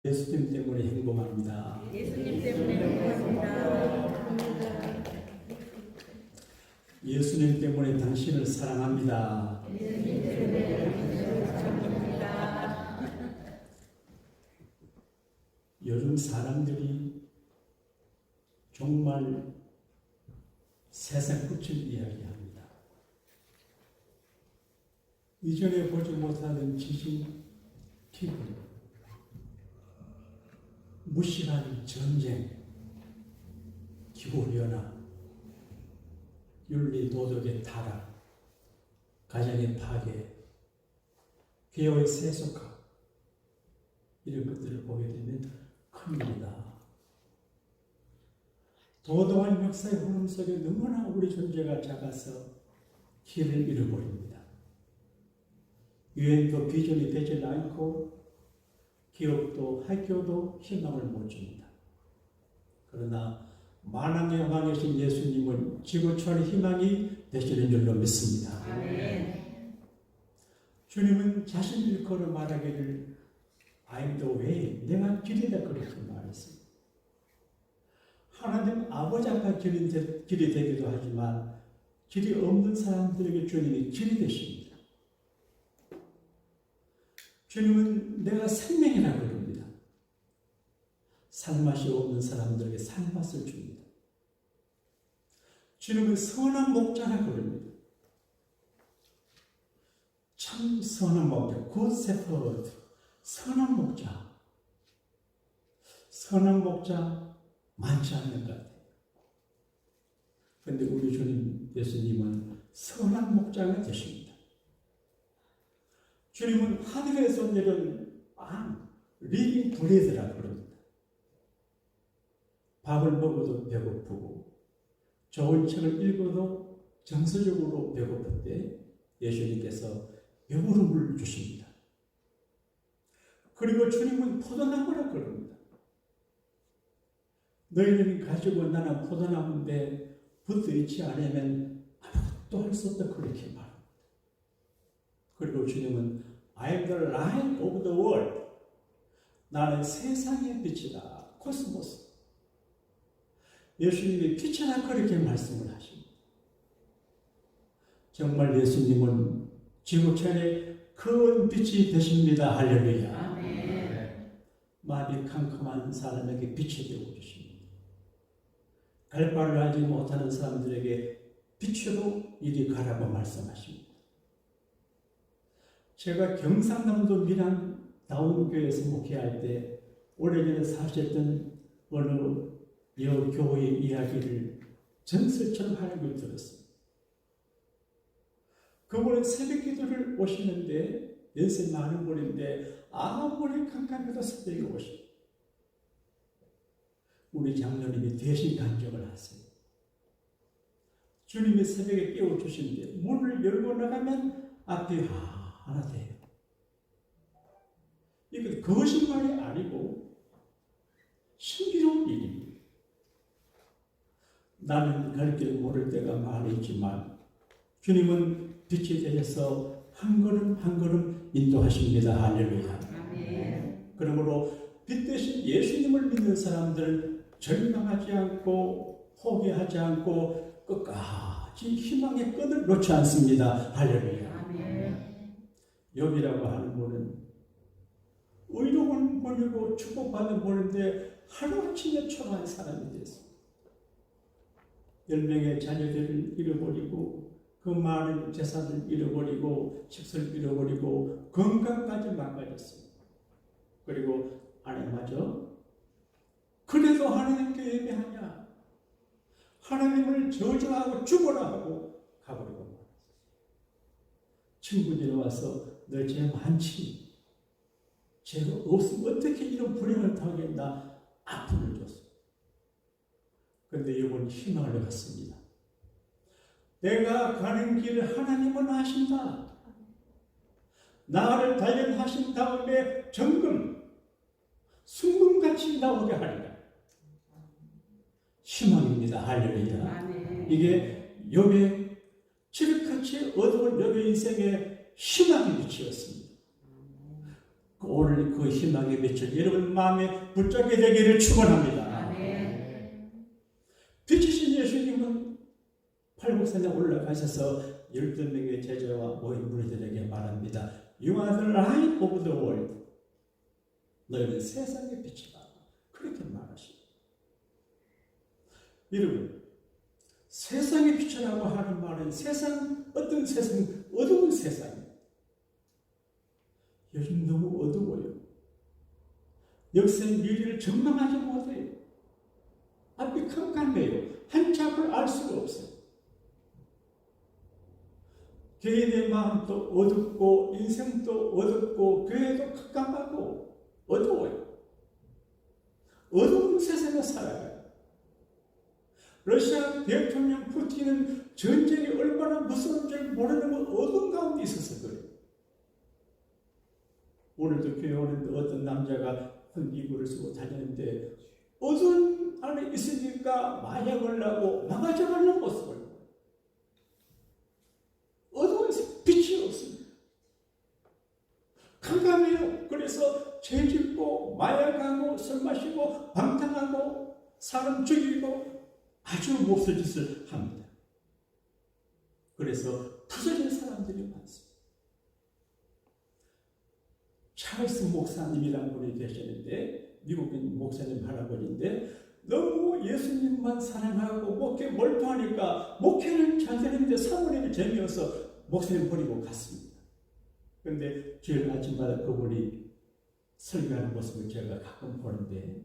예수님 때문에 행복합니다. 예수님 때문에 행복합니다. 예수님 때문에 당신을 사랑합니다. 예수님 때문에 당신을 사랑합니다. 요즘 사람들이 정말 세상 끝을 이야기합니다. 이전에 보지 못하는 지진, 기후, 무시한 전쟁, 기후변화, 윤리 도덕의 타락, 가정의 파괴, 개혁의 세속화, 이런 것들을 보게 되면 큰일이다. 도도한 역사의 흐름 속에 너무나 우리 존재가 작아서 길을 잃어버립니다. 유엔도 비전이 되지 않고 기업도 학교도 희망을 못 줍니다. 그러나 만왕의 왕이신 예수님은 지구촌의 희망이 되시는 줄로 믿습니다. 아멘. 주님은 자신 일컬어 말하기를 I am the way, 내가 길이다 그렇게 말했습니다. 하나님 아버지 앞에 길이 되기도 하지만 길이 없는 사람들에게 주님이 길이 되십니다. 주님은 내가 생명이라고 그럽니다. 산맛이 없는 사람들에게 산맛을 줍니다. 주님은 선한 목자라고 그럽니다. 참 선한 목자, good shepherd, 선한 목자. 선한 목자 많지 않는 것 같아요. 그런데 우리 주님 예수님은 선한 목자가 되십니다. 주님은 하늘에서 내린 빵, 리빙 브레드라고 그럽니다. 밥을 먹어도 배고프고 좋은 책을 읽어도 정서적으로 배고플 때 예수님께서 배부름을 주십니다. 그리고 주님은 포도나무라고 그럽니다. 너희는 가지고 나는 포도나무인데 붙어 있지 않으면 아무것도 할 수 없다 그렇게 말합니다. 그리고 주님은 I am the light of the world. 나는 세상의 빛이다. 코스모스. 예수님이 빛이라 그렇게 말씀을 하십니다. 정말 예수님은 지구촌의 큰 빛이 되십니다. 할렐루야. 아멘. 마음이 캄캄한 사람에게 빛이 되어 주십니다. 갈 바를 알지 못하는 사람들에게 빛으로 이리 가라고 말씀하십니다. 제가 경상남도 밀양 다운교회에서 목회할 때 오래전에 사셨던 어느 여교회의 이야기를 전설처럼 하는 걸 들었습니다. 그분은 새벽 기도를 오시는데 연세 많은 분인데 아무리 깜깜해도 새벽에 오십니다. 우리 장로님이 대신 간증을 하세요. 주님이 새벽에 깨워주시는데 문을 열고 나가면 앞이 하나 돼요. 이건 거짓말이 아니고 신비로운 일입니다. 나는 갈 길 모를 때가 많이 있지만 주님은 빛이 되셔서 한 걸음 한 걸음 인도하십니다. 할렐루야. 아멘. 그러므로 빛 대신 예수님을 믿는 사람들은 절망하지 않고 포기하지 않고 끝까지 희망의 끈을 놓지 않습니다. 할렐루야. 아멘. 욥이라고 하는 분은 의로운 분이고 축복받는 분인데 하루아침에 초라한 사람이 됐습니다. 10명의 자녀들을 잃어버리고 그 많은 재산을 잃어버리고 식수를 잃어버리고 건강까지 망가졌습니다. 그리고 아내마저 그래도 하나님께 예배하냐, 하나님을 저주하고 죽어라 하고 가버리고 말았어요. 친구들이 와서 너 죄 많지? 죄가 없으면 어떻게 이런 불행을 당했나 아픔을 줬어요. 그런데 이번 희망을 갖습니다. 내가 가는 길을 하나님은 아신다. 나를 단련하신 다음에 정금, 순금같이 나오게 하리라. 희망입니다. 할렐루야. 아멘. 이게 욥의 칠흑같이 어두운 욥의 인생에 희망의 빛이었습니다. 그 오늘 그 희망의 빛을 여러분 마음에 붙잡게 되기를 축원합니다. 빛이신 예수님은 팔복산에 올라가셔서 12명의 제자와 모인 무리들에게 말합니다. You are the light of the world. 너희는 세상의 빛이다. 그렇게 말하십니다. 여러분, 세상의 빛이라고 하는 말은 어떤 세상, 어두운 세상입니다. 요즘 너무 어두워요. 역사의 미래를 전망하지 못해요. 앞이 캄캄해요. 한치 앞을 알 수가 없어요. 개인의 마음도 어둡고 인생도 어둡고 교회도 깜깜하고 어두워요. 어두운 세상에 살아가요. 러시아 대통령 푸틴은 전쟁이 얼마나 무서운 줄 모르는 건 어두운 가운데 있어서 그래요. 오늘도 교회 오는데 어떤 남자가 헌기구를 쓰고 다니는데 어두운 안에 있으니까 마약을 하고 망가져가는 모습을 어두운 빛이 없습니다. 캄캄해요. 그래서 죄 짓고 마약하고 술 마시고 방탕하고 사람 죽이고 아주 몹쓸 짓을 합니다. 그래서 부서진 사람들이 많습니다. 찰스 목사님이라는 분이 계시는데 미국인 목사님 할아버지인데 너무 예수님만 사랑하고 목회 몰두하니까 목회는 잘 되는데 사모님이 재미없어 목사님 버리고 갔습니다. 그런데 주일 아침마다 그분이 설교하는 모습을 제가 가끔 보는데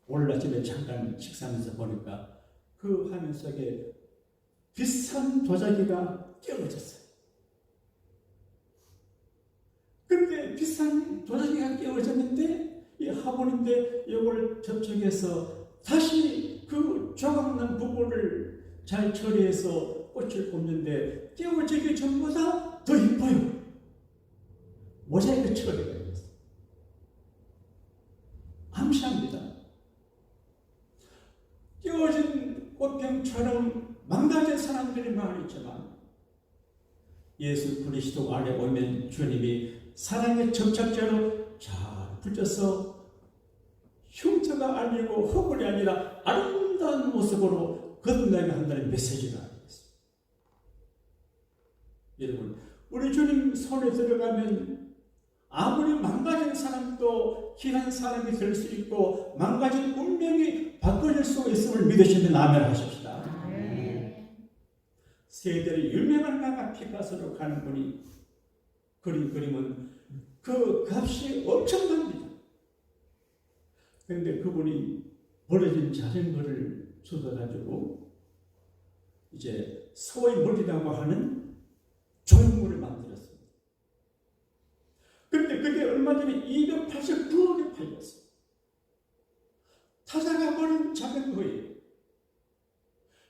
오늘 아침에 잠깐 식사하면서 보니까 그 화면 속에 비싼 도자기가 깨어졌어요. 근데 비싼 도자기가 깨어졌는데 이 화분인데 이걸 접촉해서 다시 그 조각난 부분을 잘 처리해서 꽃을 꼽는데 깨어지기 전보다 더 이뻐요. 모자이크 처리가 있어요. 암시합니다. 깨어진 꽃병처럼 망가진 사람들이 많이 있지만 예수 그리스도 안에 오면 주님이 사랑의 접착제로 잘 붙여서 흉터가 아니고 허물이 아니라 아름다운 모습으로 거듭나게 한다는 메시지가 아니겠습니까? 여러분, 우리 주님 손에 들어가면 아무리 망가진 사람도 귀한 사람이 될 수 있고 망가진 운명이 바꿔질 수 있음을 믿으시면 아멘 하십시다. 세대의 유명한 가가 피카소로 가는 분이 그린 그림은 그 값이 엄청납니다. 그런데 그분이 버려진 자전거를 주워가지고 이제 소위 물이라고 하는 조형물을 만들었습니다. 그런데 그게 얼마 전에 289억에 팔렸어요. 타자가 버린 자전거예요.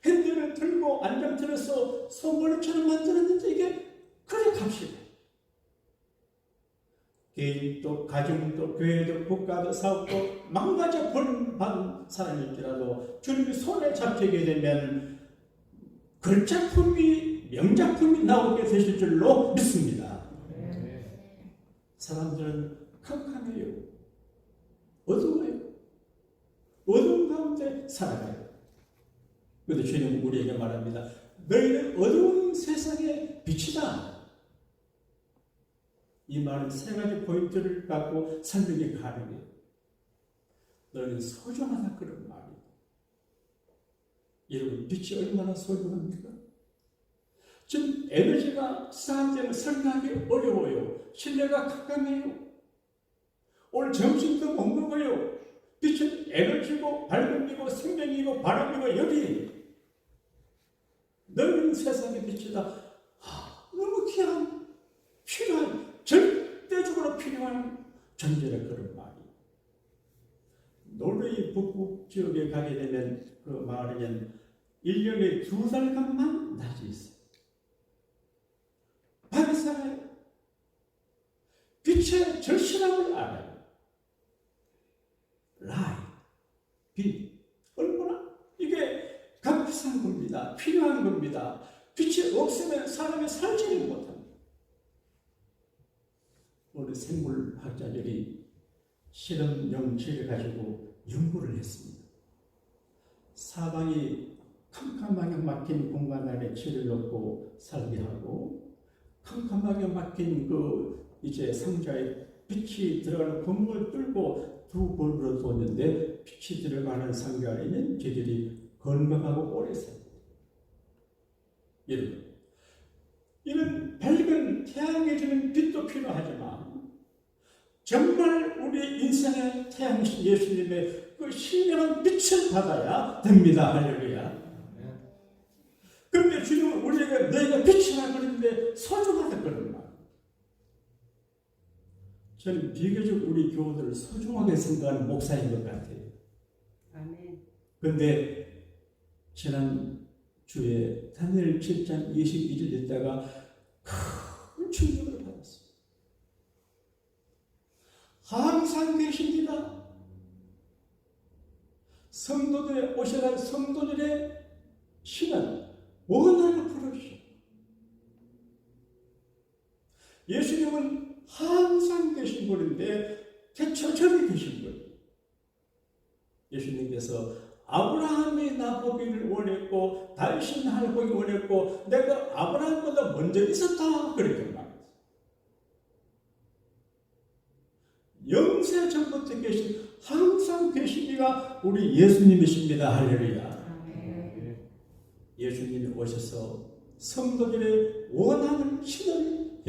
핸들을 들고 안장 틀어서 소머리처럼 만들었는데 이게 그래 값이다. 개인도 가정도 교회도 국가도 사업도 망가져 버림받은 사람일지라도 주님이 손에 잡히게 되면 걸작품이 명작품이 나오게 되실 줄로 믿습니다. 사람들은 캄캄해요. 어두워요. 어두운 가운데 살아가요. 그런데 주님은 우리에게 말합니다. 너희는 어두운 세상의 빛이다. 이 말은 세 가지 포인트를 갖고 설명이 가능해요. 너희는 소중하다 그런 말이에요. 여러분, 빛이 얼마나 소중합니까? 지금 에너지가 사람들은 설명하기 어려워요. 신뢰가 깜깜해요. 오늘 점심도 못 먹어요. 빛은 에너지고 밝음이고 생명이고 바람이고 열이에요. 너희는 세상의 빛이다. 너무 귀한, 필요한, 절대적으로 필요한 존재라 그런 말이에요. 노르웨이 북부 지역에 가게 되면 그 마을에는 1년에 2달간만 낮이 있어요. 밤에 살아요. 빛의 절실함을 알아요. 라이, 빛. 얼마나 이게 값비싼 겁니다. 필요한 겁니다. 빛이 없으면 사람이 살지를 못합니다. 오늘 그 생물학자들이 실험용지를 가지고 연구를 했습니다. 사방이 캄캄하게 막힌 공간 안에 쥐를 넣고 살게 하고, 캄캄하게 막힌 그 이제 상자에 빛이 들어가는 구멍을 뚫고 두 볼으로 뒀는데 빛이 들어가는 상자 안에는 쥐들이 건강하고 오래 삽니다. 여러분, 이런 밝은 태양이 주는 빛도 필요하지만 정말 우리 인생의 태양이신 예수님의 그 신령한 빛을 받아야 됩니다. 할렐루야. 그런데 주님은 우리에게 너희가 빛이라 그러는데 소중하다 그러는 말. 저는 비교적 우리 교우들을 소중하게 생각하는 목사인 것 같아요. 아멘. 그런데 지난 주에 다니엘 7장 21일 있다가 큰 충격을 받았어요. 항상 계십니다. 성도들의 오셔간 성도들의 신은 원한을 풀어주셔. 예수님은 항상 계신 분인데 태초전에 계신 분. 예수님께서 아브라함이 나 보기를 원했고 다윗이 나를 보기 원했고 내가 아브라함보다 먼저 있었다 그렇게 말했어요. 영세 전부터 계신 항상 계신 이가 우리 예수님이십니다. 할렐루야. 예수님이 오셔서 성도들의 원한을 신을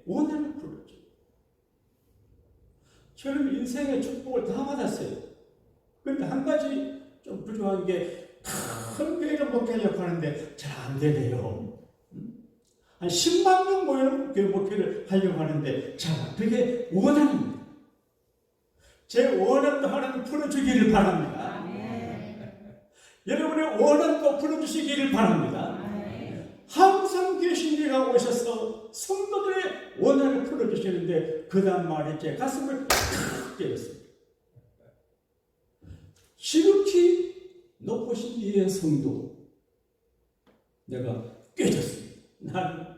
원한을 풀어줘. 저는 인생의 축복을 다 받았어요. 그런데 한 가지 좀 부족한 게 큰 교회를 목회하려고 하는데 잘 안 되네요. 한 10만 명 모이는 교회 목회를 하려고 하는데 자, 그게 원한입니다. 제 원한도 하나님 풀어주기를 바랍니다. 여러분의 원한도 풀어주시기를 바랍니다. 항상 계신 이가 오셔서 성도들의 원한을 풀어주시는데 그 다음 말에 제 가슴을 탁 때렸습니다. 지극히 높으신 이의 성도 내가 깨졌습니다. 나는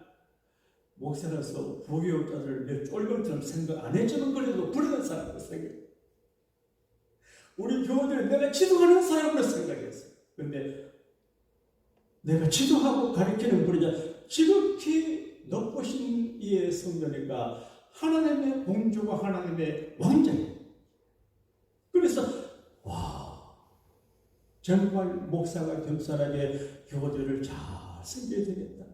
목사로서 부교육자들 내 쫄병처럼 생각 안 해주는 거라도 부르는 사람으로 생각해요. 우리 교우들은 내가 지도하는 사람으로 생각했어요. 그런데 내가 지도하고 가르치는 분이자 지극히 높으신 이의 성도니까 하나님의 공주가 하나님의 왕자예요. 그래서 와 정말 목사가 겸손하게 교우들을 잘 섬겨야 되겠다.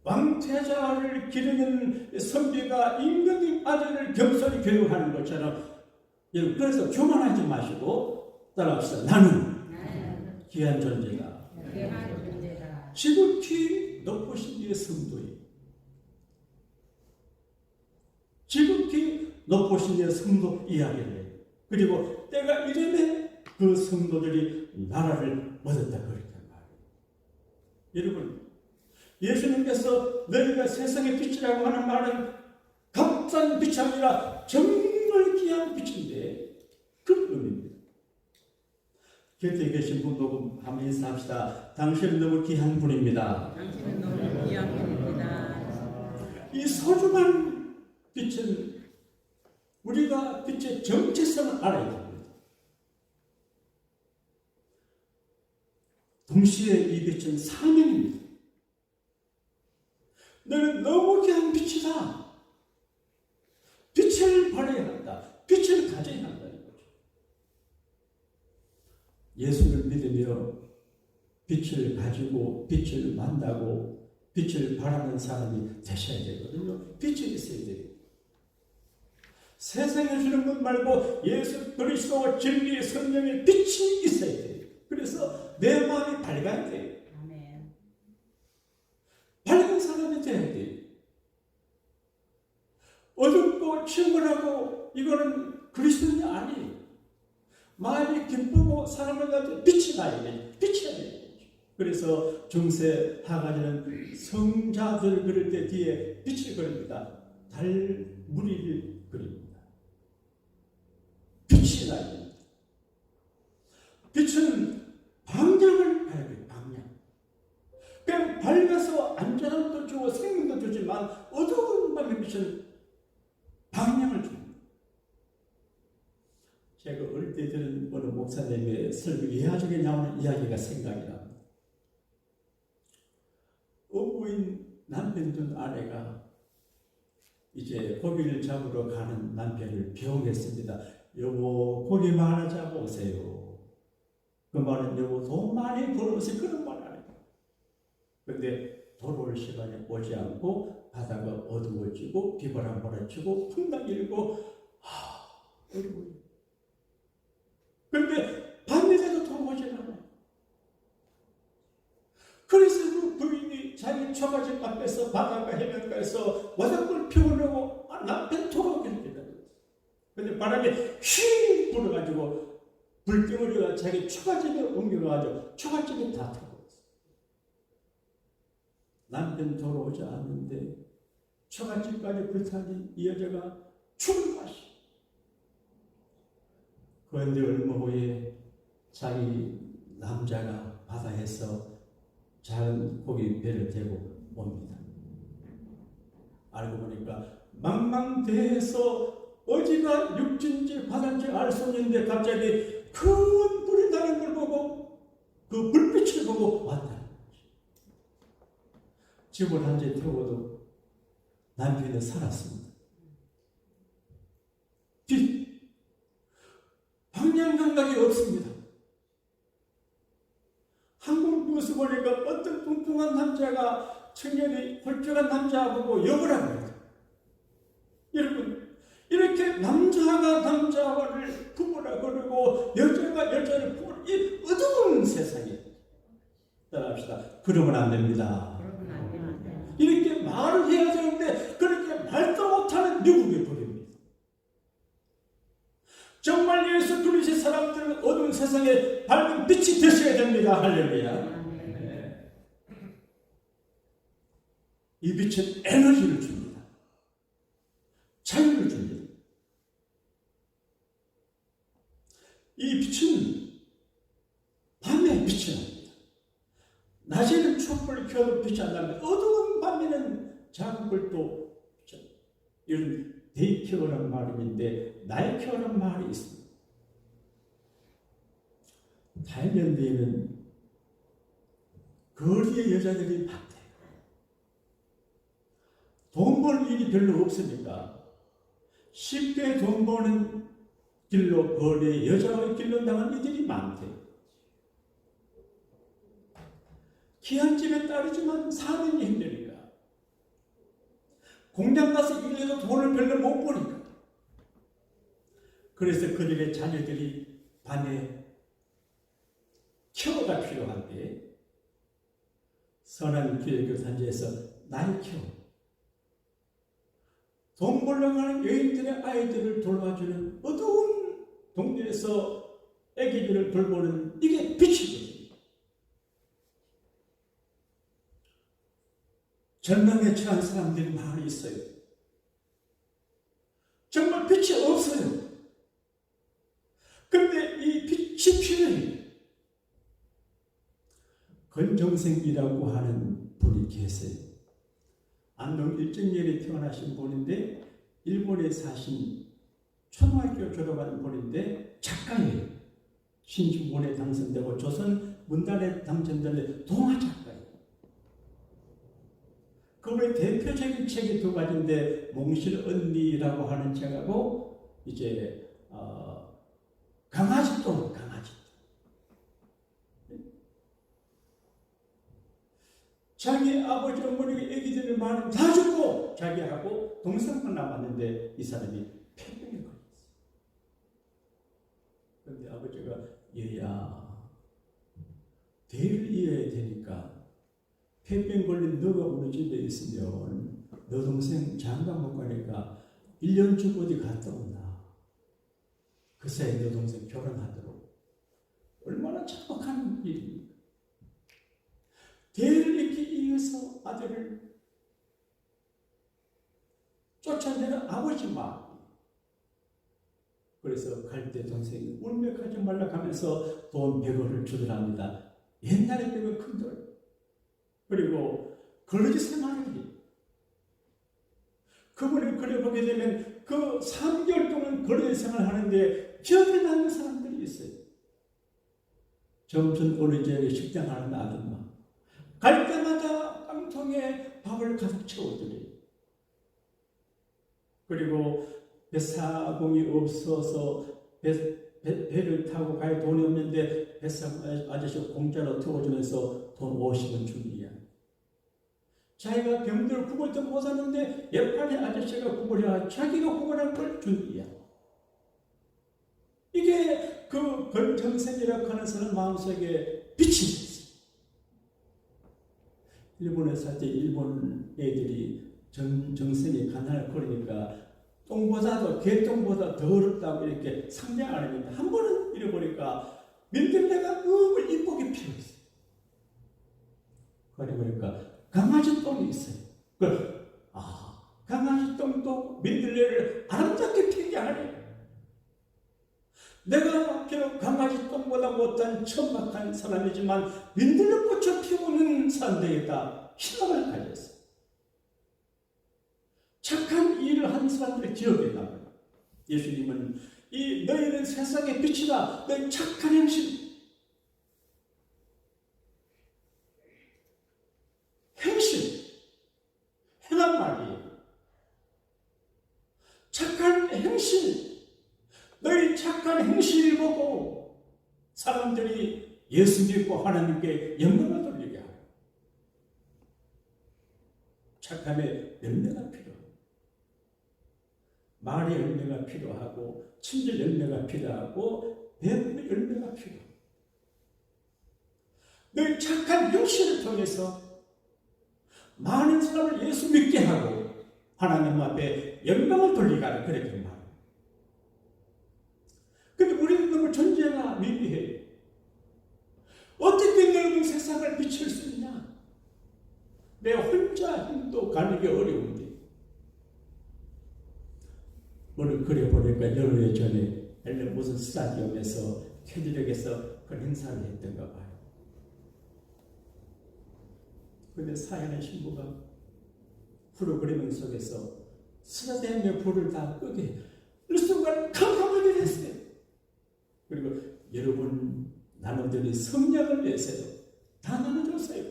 왕태자를 기르는 선비가 임금님 아들을 겸손히 교육하는 것처럼 여러분 그래서 교만하지 마시고 따라합시다. 나는 귀한 존재다. 지극히 높으신 이의 성도예요. 지극히 높으신 이의 성도 이야기를 해요. 그리고 때가 이름에 그 성도들이 나라를 얻었다 그렇게 말해요. 여러분 예수님께서 너희가 세상의 빛이라고 하는 말은 값싼 빛이 아니라 정말 귀한 빛인데 그 의미입니다. 곁에 계신 분도 한번 인사합시다. 당신은 너무 귀한 분입니다. 당신은 너무 귀한 분입니다. 이 소중한 빛은 우리가 빛의 정체성을 알아야 됩니다. 동시에 이 빛은 사명입니다. 너는 너무 귀한 빛이다. 빛을 발해야 한다. 빛을 가져야 한다는 거죠. 예수를 믿으며 빛을 가지고 빛을 만나고 빛을 발하는 사람이 되셔야 되거든요. 빛이 있어야 돼요. 세상에 주는 것 말고 예수 그리스도와 진리의 성령의 빛이 있어야 돼요. 그래서 내 마음이 밝아야 돼요. 아멘. 밝은 사람이 돼야 돼요. 어둡고 침울하고 이거는 그리스도인이 아니에요. 마음이 기쁘고 사랑을 가지고 빛이 나야 돼요. 빛이 나야 돼요. 그래서 중세 하가지는 성자들 그릴 때 뒤에 빛을 그립니다. 달 무리를 그립니다. 빛이 나야 됩니다. 빛은 방향을 봐야 돼요. 방향. 그냥 밝아서 안전함도 주고 생명도 주지만 어두운 밤의 빛은 제가 어릴 때 들은 어느 목사님의 설교 예화 중에 나오는 이야기가 생각이 납니다. 어부인 남편 둔 아내가 이제 고기를 잡으러 가는 남편을 비용했습니다. 여보, 고기 많이 잡아오세요. 그 말은 여보, 돈 많이 벌어오세요. 그런 말 안 해요. 근데 돌아올 시간에 오지 않고 바다가 어두워지고 비바람 몰아치고 풍랑 일고 어려워요. 근데 밤에 돼도 돌아오지 않아요. 그래서 그 부인이 자기 처가집 앞에서 바닷가 해변가에서 와장불 피우려고 남편 돌아오기를 기다렸어요. 근데 바람이 휘 불어가지고 불덩어리가 자기 처가집에 옮겨가지고 처가집에 다 타버렸어요. 남편 돌아오지 않는데 처가집까지 불타니 이 여자가 죽을 맛이. 그런데 얼마 후에 자기 남자가 바다에서 작은 고기 배를 대고 옵니다. 알고 보니까 망망대해에서 어디가 육지인지 바다인지 알 수 없는데 갑자기 큰 불이 나는 걸 보고 그 불빛을 보고 왔다. 집을 한 채 태워도 남편은 살았습니다. 방향 감각이 없습니다. 한국 뉴스 보니까 어떤 뚱뚱한 남자가 청년이 홀쭉한 남자하고 욕을 합니다. 여러분, 이렇게 남자가 남자를 부부라 그러고 여자가 여자를 부부라, 이 어두운 세상에 따라합시다. 그러면 안 됩니다. 이렇게 말을 해야 되는데 그렇게 말도 못하는 미국의 법입니다. 정말 예수 그리스도의 사람들은 어두운 세상에 밝은 빛이 되셔야 됩니다. 할렐루야. 네. 이 빛은 에너지를 줍니다. 자유를 줍니다. 이 빛은 밤에 빛이 납니다. 낮에는 촛불을 켜도 빛이 안 납니다. 어두운 밤에는 작은 불도 이런 데이케어라는 말인데 나이케어라는 말이 있습니다. 타일랜드에는 거리에 여자들이 많대요. 돈 벌 일이 별로 없으니까 쉽게 돈 버는 길로 거리에 여자의 길로 나가는 이들이 많대요. 귀한 집에 따르지만 사는 게 힘드니까. 공장 가서 일해도 돈을 별로 못 버니까. 그래서 그들의 자녀들이 밤에 케어가 필요한데 선한 교육단지에서 나이 케어, 돈 벌러 가는 여인들의 아이들을 돌봐주는 어두운 동네에서 아기들을 돌보는 이게 빛이거든요. 절망에 처한 사람들이 많이 있어요. 정말 빛이 없어요. 근데 이 빛이 필요해요. 권정생이라고 하는 분이 계세요. 안동 일정리에 태어나신 분인데 일본에 사신 초등학교 졸업한 분인데 작가예요. 신춘문예 당선되고 조선 문단에 당첨된 동화 작가예요. 그분의 대표적인 책이 두 가지인데 몽실 언니라고 하는 책하고 이제 강아지. 자기 아버지 어머니가 애기들을 많이 다 죽고 자기하고 동생만 남았는데 이 사람이 폐병에 걸렸어요. 그런데 아버지가 얘야 대를 이어야 되니까 폐병 걸린 너가 우리 집에 있으면 너 동생 장가 못 가니까 1년 주고 어디 갔다 온다. 그 사이에 너 동생 결혼하도록. 얼마나 착박한 일입니까? 대를 잇기 위해서 아들을 쫓아내는 아버지 마음. 그래서 갈 때 동생이 울며 말라 하면서 돈 100원을 주더랍니다. 옛날에 빼면 큰 돈. 그리고 걸러지 생활을 해요. 그분을 그려보게 되면 그 3개월 동안 거리에 생활하는데 기억에 남는 사람들이 있어요. 점점 어느 지역에 식당 하는 아줌마. 갈 때마다 깡통에 밥을 가득 채워드려요. 그리고 배사공이 없어서 배를 타고 가야 돈이 없는데 배사공 아저씨 공짜로 태워주면서 돈 50원 줍니다. 자기가 병들어 구걸도 못하는데 옆판에 아저씨가 구걸해야 자기가 구걸한 걸 줍니다. 이게 그 권정생이라고 하는 사람 마음속에 빛이 있어요. 일본에 살 때 일본 애들이 정생이 가난할 거니까 똥보다도 개똥보다 더 어렵다고 이렇게 상냥 안 했는데 한 번은 잃어버리니까 민들레가 너무 이쁘게 피어있어요. 그러고 보니까 강아지 똥이 있어요. 강아지 똥도 민들레를 아름답게 피게 하네. 내가 비록 강아지 똥보다 못한 천박한 사람이지만 민들레꽃을 피우는 사람들에다 희망을 가졌어요. 착한 일을 한 사람들의 기억에 남아요. 예수님은 이 너희는 세상의 빛이다. 너희 착한 행실. 행한 말이에요. 착한 행실. 너희 착한 행실을 보고 사람들이 예수 믿고 하나님께 영광을 돌리게 하고 착함의 열매가 필요해요. 말의 열매가 필요하고 친절 열매가 필요하고 배움의 열매가 필요해요. 너희 착한 행실을 통해서 많은 사람을 예수 믿게 하고 하나님 앞에 영광을 돌리게 하는 그렇게 말합니다. 근데 우리는 너무 존재가 미비해요. 어떻게 넓은 세상을 비칠 수 있냐? 내 혼자 힘도 가는 게 어려운데. 오늘 그래 보니까 여러 해 전에 무슨 스타디움에서 캐드릭에서 그런 행사를 했던가 봐요. 근데 사연의 신부가 프로그래밍 속에서 스타디움의 불을 다 끄게 이 순간 캄캄하게 됐어요. 그리고 여러분 나눠드린 성령을 위해서요. 다 나눠줬어요.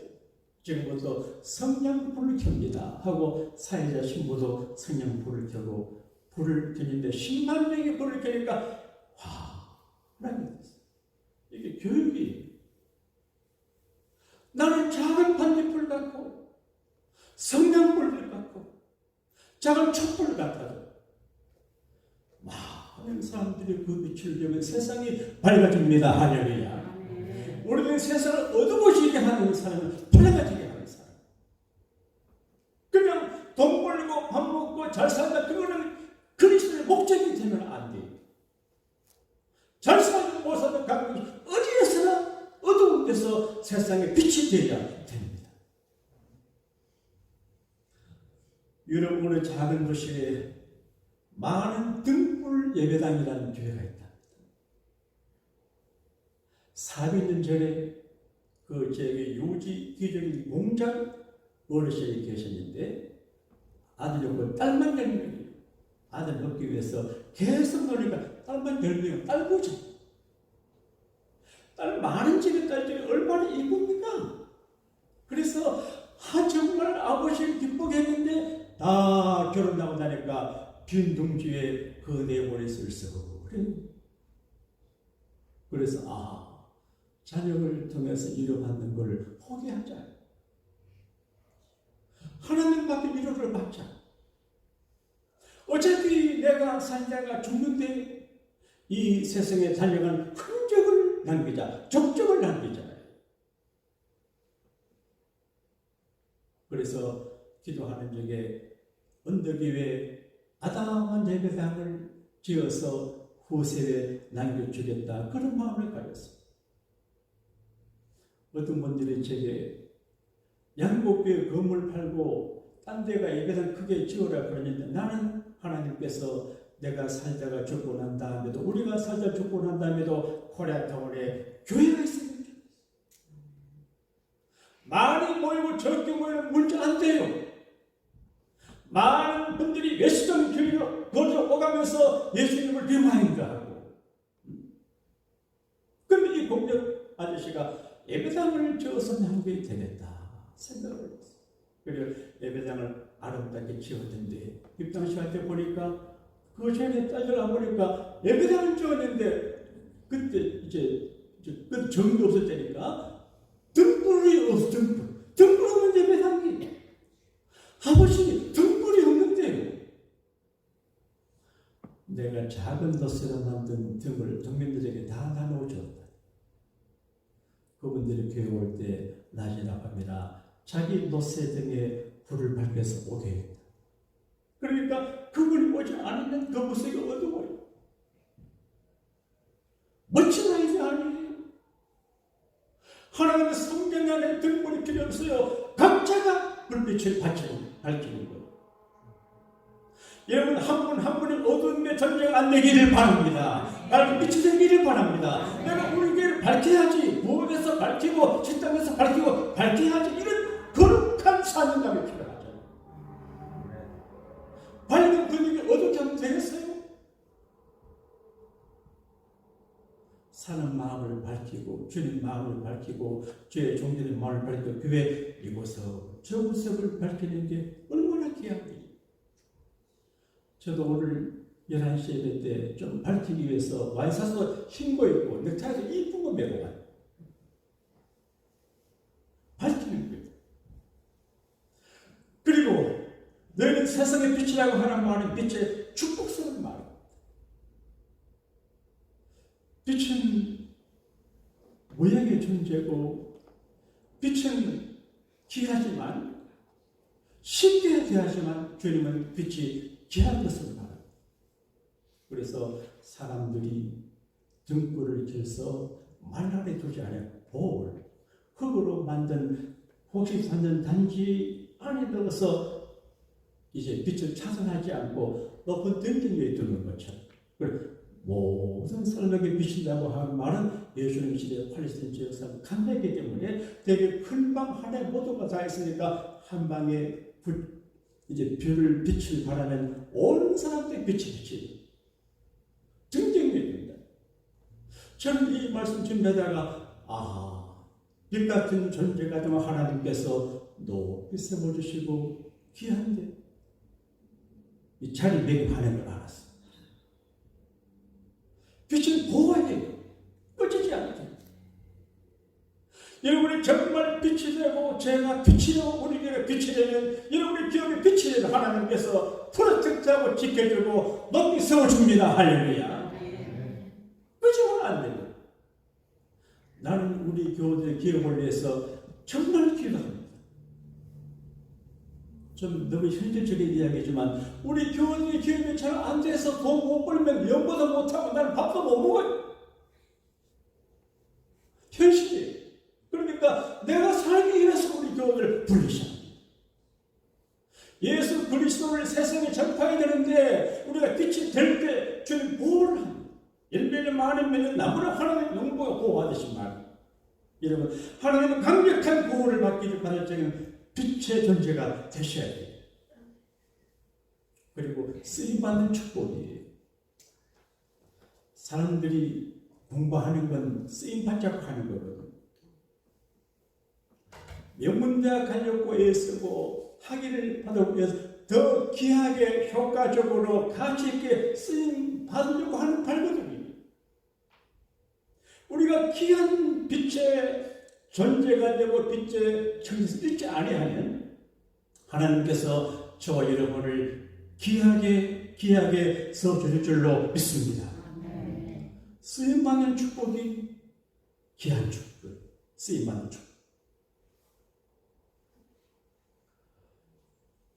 지금부터 성령 불을 켭니다 하고 사회자 신부도 성령 불을 켜고 불을 켜는데 10만 명이 불을 켜니까 화나게 됐어요. 이게 교육이에요. 나는 작은 반딧불 같고 성령불을 갖고 작은 촛불 같아도 많은 사람들이 그 빛을 보면 세상이 밝아집니다. 할렐루야. 우리는 세상을 어두워지게 하는 사람은 밝아지게 하는 사람. 그냥 돈 벌고 밥 먹고 잘 산다. 그거는 그리스도의 목적이 되면 안 돼요. 잘 살고 못 살고 가끔 어디에서나 어두운 데서 세상에 빛이 되어야 됩니다. 여러분의 작은 도시에 많은 등불 예배당이라는 교회가 있다. 400년 전에 그 제게 유지 기적인 공장 어르신이 계셨는데 아들 없고 딸만 10명이에요. 아들 얻기 위해서 계속 노니까 딸만 10명, 딸 보죠. 딸 많은 집에 딸 중에 얼마나 이쁩니까? 그래서 정말 아버지를 기쁘게 했는데 다 결혼하고 나니까 빈 둥지에 그 내보내 쓸쓰고 그래서 자녀를 통해서 위로받는 걸 포기하자. 하나님 앞에 위로를 받자. 어차피 내가 살다가 죽는데 이 세상에 달려간 흔적을 남기자. 족적을 남기자. 그래서 기도하는 중에 언덕 위에 아담한 예배당을 지어서 후세에 남겨주겠다. 그런 마음을 가졌어요. 어떤 분들이 제게 양복교회 건물 팔고 딴 데가 예배당 크게 지어라 그러는데 나는 하나님께서 내가 살다가 죽고 난 다음에도 우리가 살다 죽고 난 다음에도 코리아타운에 교회가 있어요. 많이 모이고 적게 모이면 문제 안 돼요. 많은 분들이 외식장 교회로 거저 오가면서 예수님을 비마인가하고, 그런데 이 공격 아저씨가 예배당을 지어서 향기에 되겠다 생각을 했어요. 그리고 예배당을 아름답게 지었는데 입당시한테 보니까 그 전에 따져라 보니까 예배당을 지었는데 그때 이제 그 정도 없을 때니까 등불이 없어. 등불 없는 예배당이 아버지 등불이 없는데요. 내가 작은 돛으로 만든 등을 동민들에게 다 나눠줬다. 그분들이 교회 올 때 낮이나 밤이나 자기 돛의 등에 불을 밝혀서 오게 했다. 그러니까 그분이 오지 않으면 그 모습이 어두워요. 멋진 아이디 아니에요. 하나님의 성경 안에 등불이 필요 없어요. 각자가 불빛을 밝히는 거예요. 여러분 한 분 한 분이 어둠의 전쟁 안 되기를 바랍니다. 나는 빛이 되기를 바랍니다. 내가 우리 교회를 밝혀야지. 부엌에서 밝히고 식당에서 밝히고 밝혀야지. 이런 거룩한 사명감이 필요하죠. 밝은 분위기 어둡게 하면 되겠어요? 사는 마음을 밝히고 주님 마음을 밝히고 주의 종들의 마음을 밝히고 교회 이곳서 저곳을 밝히는 게 얼마나 귀합니까? 저도 오늘 11시 예배 때 좀 밝히기 위해서 와인 사서 흰 거 입고 넥타이도 이쁜 거 메고 가요. 밝히는 거예요. 그리고 너희는 세상의 빛이라고 하는 말은 빛의 축복스러운 말입니다. 빛은 모양의 존재고 빛은 귀하지만 쉽게 대하지만 주님은 빛이 귀한 것을 말합니다. 그래서 사람들이 등불을 켜서 말 아래 두지 않고 흙으로 만든 혹시 만든 단지 안에 넣어서 이제 빛을 차선하지 않고 높은 등등 위에 두는 것처럼 모든 사람에게 비친다고 하는 말은 예수님 시대 팔레스타인 지역사람 간다기 때문에 되게 큰 방 하나에 모두가 다 있으니까 한 방에 이제 별을 빛을 바라는 온 사람들의 빛이 등등해야 됩니다. 저는 이 말씀 준비하다가 빛 같은 존재가 좀 하나님께서 높이 세워주시고 귀한데 이 자리매김하는 걸 알았어요. 빛은 보호해야 돼요. 꺼지지 않게. 여러분이 정말 빛이 되고 제가 빛이 되고 우리 교회가 빛이 되면 여러분의 기업이 빛이 되면 하나님께서 프로텍트하고 지켜주고 높이 세워줍니다. 할렐루야. 꺼지면 안 돼요. 나는 우리 교회의 기업을 위해서 정말 기도합니다. 좀 너무 현실적인 이야기지만 우리 교회의 기업이 잘 안 돼서 돈 못 벌면 연보도 못하고 나는 밥도 못 먹어요. 현실이에요. 그러니까 내가 살기 위해서 우리 교회를 부르셔. 예수 그리스도를 세상에 전파해야 되는데 우리가 빛이 될 때 주님 보호를 합니다. 열매는 많으면 나무나 하나님 영보가 보호하듯이 말. 여러분 하나님은 강력한 보호를 받을 적에는 빛의 존재가 되셔야 돼요. 그리고 쓰임받는 축복이에요. 사람들이 공부하는 건 쓰임받자고 하는 거거든요. 명문대학 가려고 애쓰고 학위를 받기 위해서 더 귀하게 효과적으로 가치있게 쓰임받으려고 하는 발버둥이에요. 우리가 귀한 빛의 존재가 되고 빛의 정신을 잃지 아니하면 하나님께서 저와 여러분을 귀하게 써주실 줄로 믿습니다. 쓰임받는 축복이 귀한 축복, 쓰임받는 축복.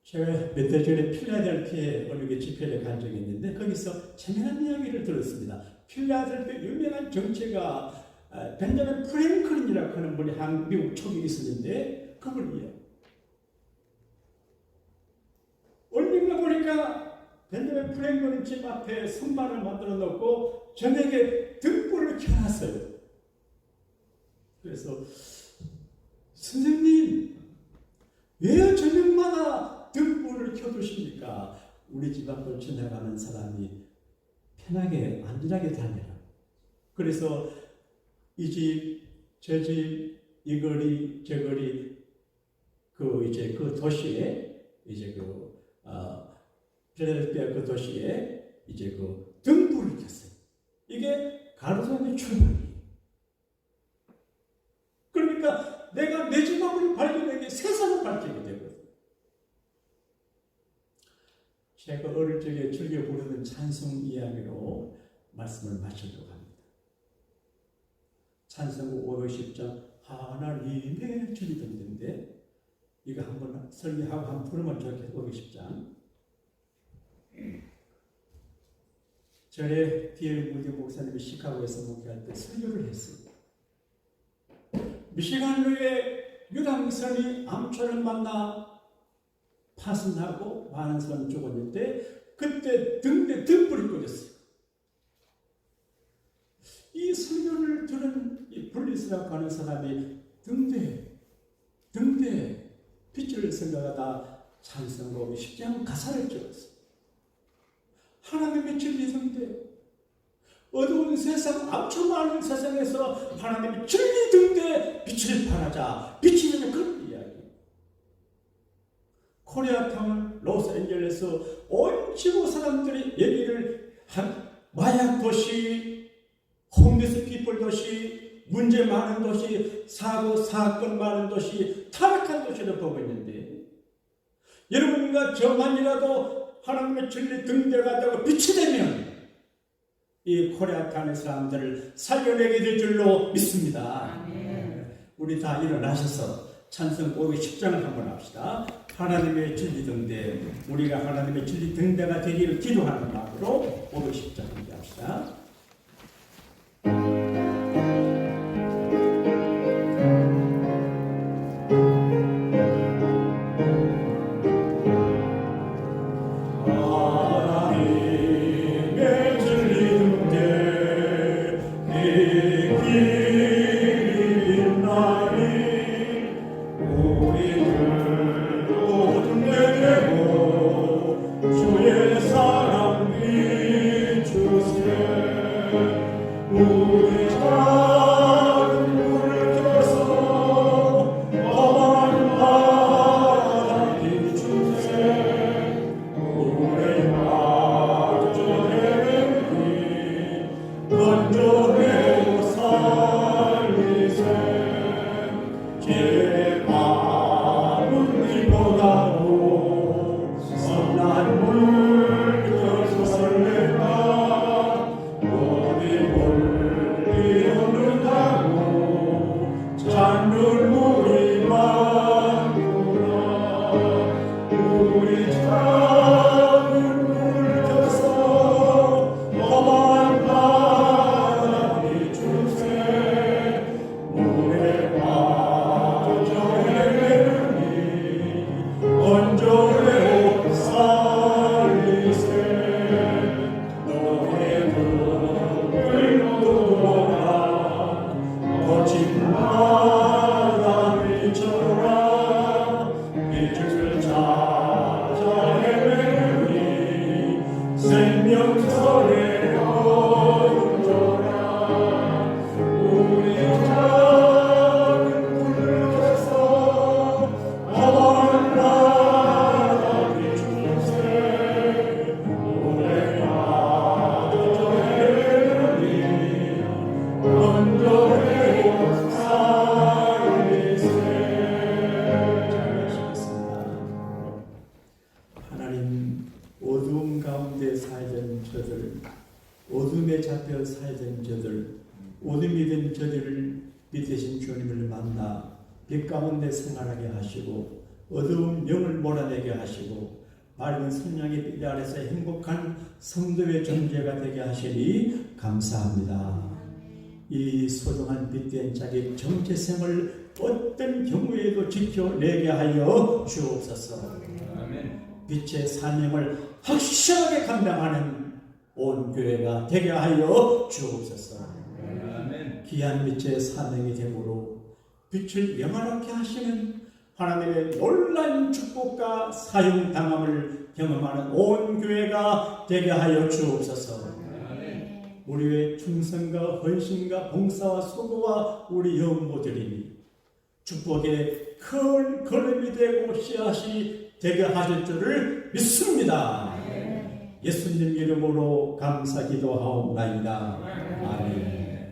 제가 몇 달 전에 필라델피아에 어느 집회를 간 적이 있는데 거기서 재미난 이야기를 들었습니다. 필라델피아 유명한 정치가 벤자민 프랭클린이라고 하는 분이 미국 총리 있었는데 그분이에요. 얼마나 보니까 벤자민 프랭클린 집 앞에 선반을 만들어 놓고 저녁에 등불을 켜놨어요. 그래서 선생님 왜 저녁마다 등불을 불을 켜두시니까 우리 집 앞을 지나가는 사람이 편하게 안전하게 다녀요. 그래서 이 집, 저 집, 이 거리, 저 거리 그 도시에 필라델피아 그 도시에 등불을 켰어요. 이게 가로등의 출발이에요. 그러니까 내가 내 집 앞을 밝히는 세상을 밝히게 되거든요. 제가 어릴 적에 즐겨 부르는 찬송 이야기로 말씀을 마치도록 합니다. 찬송곡 510장 하나님의 주리던데 이거 한번 설교하고 한번 부르면 좋겠어요. 510장 전에 D.L. 무디 목사님이 시카고에서 목회할 때 설교를 했습니다. 미시간루의 유랑선이 암초를 만나 파손하고 많은 사람이 죽었는데 그때 등대 등불이 꺼졌어요. 이 설교를 들은 이 분리스라고 하는 사람이 등대 빛을 생각하다 찬송곡 10장 가사를 적었어요. 하나님의 진리 등대, 어두운 세상, 암초 많은 세상에서 하나님의 진리 등대 빛을 발하자. 빛이 되는 그런 이야기. 코리아타운, 로스앤젤레스 온 지구 사람들이 얘기를 한 마약 도시, 홈리스 피플 도시, 문제 많은 도시, 사고 사건 많은 도시, 타락한 도시를 보고 있는데 여러분과 저만이라도 하나님의 진리 등대가 되고 빛이 되면 이 코리아타운의 사람들을 살려내게 될 줄로 믿습니다. 아멘. 우리 다 일어나셔서 찬송 510장을 한번 합시다. 하나님의 진리 등대, 우리가 하나님의 진리 등대가 되기를 기도하는 마음으로 510장 함께 합시다. 어둠에 잡혀 살던 저들, 어둠이 된 저들을 빛이신 주님을 만나 빛 가운데 생활하게 하시고 어두운 영을 몰아내게 하시고 맑은 성령의 빛 아래서 행복한 성도의 존재가 되게 하시니 감사합니다. 이 소중한 빛된 자기 정체성을 어떤 경우에도 지켜내게 하여 주옵소서. 빛의 사명을 확실하게 감당하는 온 교회가 되게 하여 주옵소서. 귀한 빛의 사명이 되므로 빛을 영원하게 하시는 하나님의 놀란 축복과 사용당함을 경험하는 온 교회가 되게 하여 주옵소서. 우리의 충성과 헌신과 봉사와 수고와 우리 영모들이니 축복의 큰 걸음이 되고 씨앗이 되게 하실 줄을 믿습니다. 예수님 이름으로 감사 기도하옵나이다. 아멘.